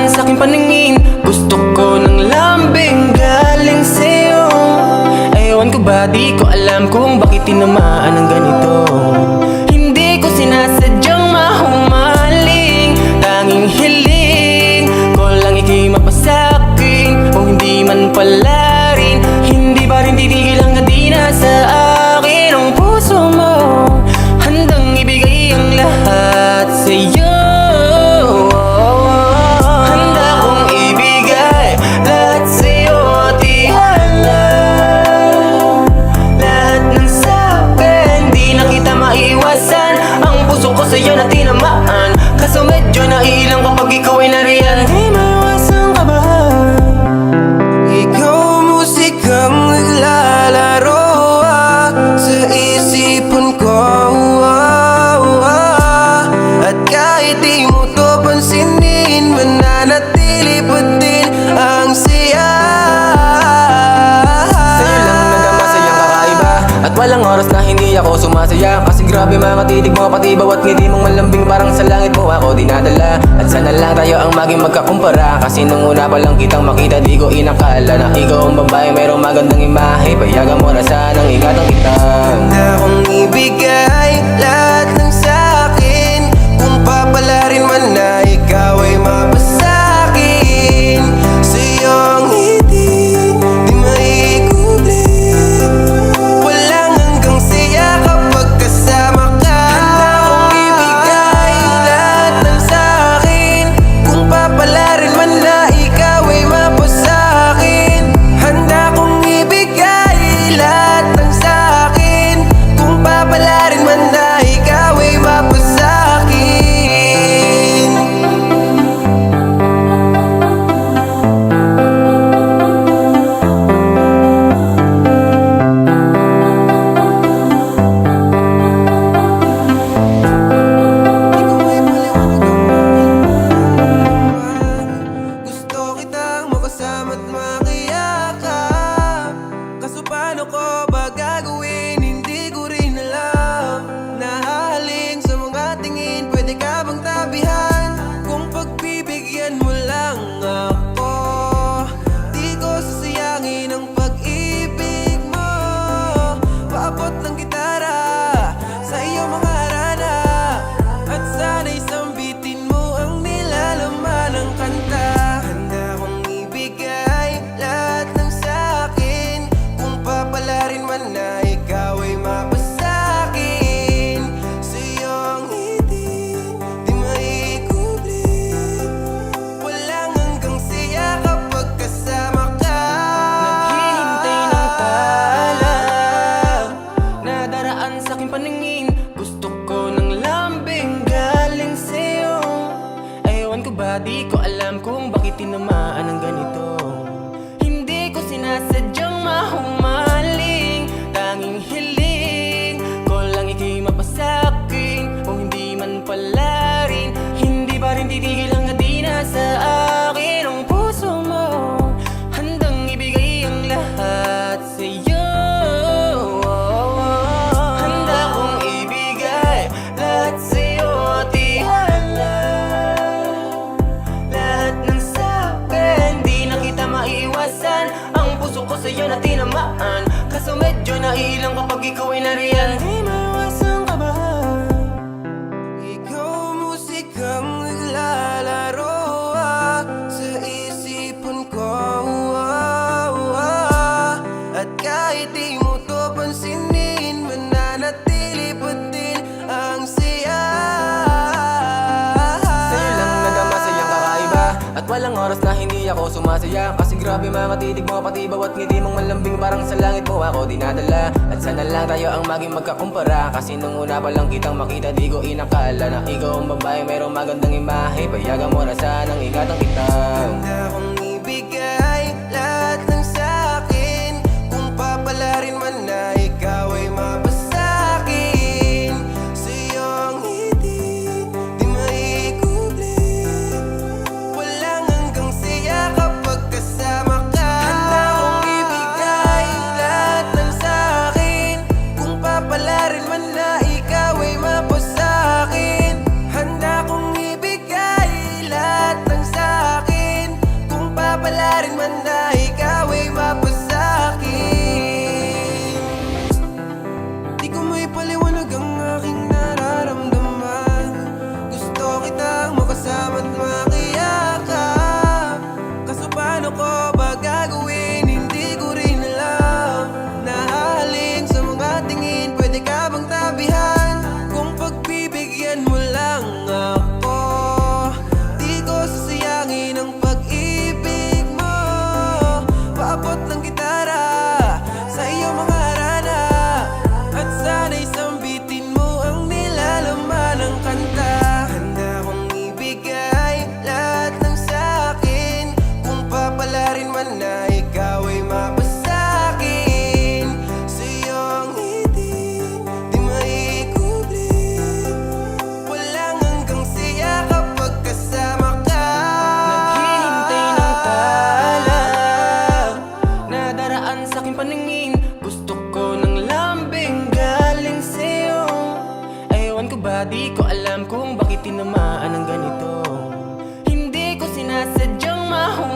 nadaraan sa aking paningin. Gusto ko ng lambing galing sa'yo. Ewan ko ba, di ko alam kung bakit tinamaan ng ganito. Hindi ko sinasadyang mahumaling, tanging hiling ko lang ika'y mapasakin. Kung hindi man pala rin, hindi ba rin titigil hanggang di na sa akin ang puso mo. Handang ibigay ang lahat sa'yo. Handa kong ibigay lahat sa'yo at ihalal lahat ng sa'kin. Di na kita maiwasan, ang puso ko sa'yo na tinamaan. Kaso medyo naiilang kapag ikaw ay nariyan. Di maiwasang kabahan. Ikaw musikang naglalaro sa isipan ko, at kahit di mo to pansinin, mananatili pa din ang siya. Sa'yo lang nagamasayang kakaiba, at walang oras na hindi ako sumasaya. Kasi grabe mga titig mo, pati bawat ngiti mong malambing, parang sa langit mo ako dinadala. At sana lang tayo ang maging magkakumpara, kasi nung una pa lang kitang makita, di ko inakala na ikaw ang babae mayroong magandang imahe. Payagan mo na sanang ingatan kita. Handa kong ibigay lahat ng sa'kin, kung papalarin man na ikaw ay mapasakin. Sa iyong ngiti, di maikublit, walang hanggang saya kapag kasama ka. Handa kong ibigay lahat ng sa'kin, kung papalarin man na ikaw ay mapasakin. Handa kong ibigay lahat ng sa'kin, kung papalarin man na ikaw ay mapasakin. Gusto kitang makasama't makiyakap, kaso paano ko ba gagawin? Hindi ko rin alam. Nahaling sa mga tingin, pwede ka bang tabihan? Kung pagbibigyan mo lang ako, di ko sasayangin ang pag-ibig mo. Paabot ng gitara sa iyong mga harana, at sana'y sambitin mo ang nilalaman ng kanta. Handa kong ibigay lahat ng sa'kin, kung papalarin man na ikaw ay mapasakin. Sa iyong ngiti, di maikublit, walang hanggang siya kapag kasama ka. Naghihintay ng tala, nadaraan sa aking paningin. Gusto ko ng lambing galing sa'yo. Ewan ko ba, di ko alam kung bakit tinamaan ng ganito. Hindi ko sinasadyang mahumaling, tanging hiling ko lang ika'y mapasakin. Kung hindi man pala rin, hindi ba rin titigil hanggang di na sa akin ang puso mo. Handang ibigay ang lahat sa'yo. Handa kong ibigay lahat sa'yo at ihalal lahat ng sa'kin. Di na kita maiwasan, ang puso ko sa'yo na tinamaan. Kaso medyo naiilang kapag ikaw ay nariyan. Di maiwasang kabahan. Ikaw musikang naglalaro sa isipan ko, at kahit di mo to pansinin, mananatili pa din ang siya. Sa'yo lang nagamasayang kakaiba, at walang oras na hindi ako sumasaya. Kasi grabe mga titig mo, pati bawat ngiti mong malambing, parang sa langit mo ako dinadala. At sana lang tayo ang maging magkakumpara, kasi nung una pa lang kitang makita, di ko inakala na ikaw ang babae mayroong magandang imahe. Payagan mo na sanang ingatan kita. Handa kong ibigay lahat ng sa'kin, kung papalarin man na ikaw ay mapasakin. Sa iyong ngiti, di maikublit, walang hanggang siya kapag kasama ka. Handa kong ibigay lahat ng sa'kin, kung papalarin man na ikaw ay mapasakin. Handa kong ibigay lahat ng sa'kin, ba di ko alam kung bakit tinamaan ng ganito. Hindi ko sinasadyang mahuli